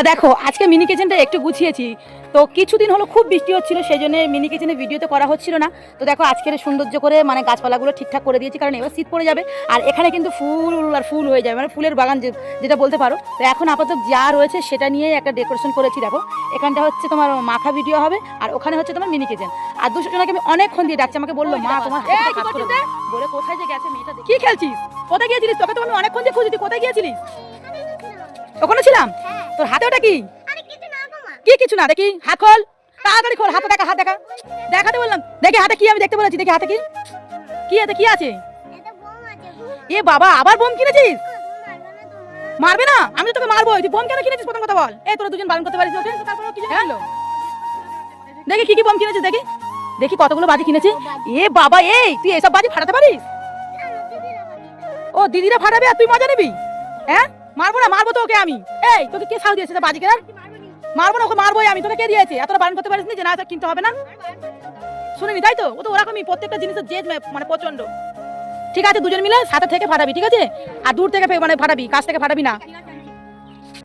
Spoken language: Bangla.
বন্ধুরা দেখো আজকে মিনি কিচেনটা একটু গুছিয়েছি। তো কিছুদিন হলো খুব বৃষ্টি হচ্ছিল, সেই জন্য মিনি কিচেনের ভিডিওতে করা হচ্ছিল না। তো দেখো আজকের সৌন্দর্য করে মানে গাছপালাগুলো ঠিকঠাক করে দিয়েছি, কারণ এবার শীত পড়ে যাবে আর এখানে কিন্তু ফুল আর ফুল হয়ে যাবে, মানে ফুলের বাগান যেটা বলতে পারো। তো এখন আপাতত যা রয়েছে সেটা নিয়ে একটা ডেকোরেশন করেছি। দেখো এখানটা হচ্ছে তোমার মাখা ভিডিও হবে আর ওখানে হচ্ছে তোমার মিনি কিচেন। আর দুজনকে আমি অনেকক্ষণ দিয়ে ডাকছি, আমাকে বললো মা তোমার হাতে কাজ করে দাও। বলে কোথায় যে গেছে মেয়েটা, কি খেলছিস, কোথায় গিয়েছিলিস? তোকে তো আমি অনেকক্ষণ দিয়ে খুঁজছি, কোথায় গিয়েছিলিস? ওখানে ছিলাম। তোর হাতে ওটা কি? কি কিছু না, দেখি হাত খোল, তাড়াতাড়ি খোল, হাতে দেখা, হাত দেখা, দেখাতে বললাম। দেখি হাতে কি, আমি দেখতে বলেছি, দেখি হাতে কি, কি হাতে কি আছে? এ বাবা, আবার বোম কিনেছিস? মারবে না? আমি তো তোকে মারবো। তুই বোম কেন কিনেছিস প্রথম কথা বল। এই তোরা দুজন বারণ করতে পারিস ওকে? তারপরে কি জানো? দেখি কি কি বোম কিনেছিস, দেখি দেখি কতগুলো বাজি কিনেছিস। এ বাবা, এই তুই এসব বাজি ফাটাতে পারিস? ও দিদিরা ফাটাবে আর তুই মজা নিবি? হ্যাঁ মারবো না, মারবো তো ওকে আমি। এই তোকে কে সাহস দিয়েছে বাজি কেনার? মারবো না, ওকে মারবোই আমি। তোকে কে দিয়েছে? এতটা বারণ করতে পারিস নি যে না কিনতে হবে না? শুনিনি তাই তো? ও তো ওরকমই, প্রত্যেকটা জিনিসের জেদ মানে প্রচন্ড। ঠিক আছে দুজন মিলে সাথে থেকে ফাটাবি, ঠিক আছে? আর দূর থেকে মানে ফাটাবি, কাছ থেকে ফাটাবি না।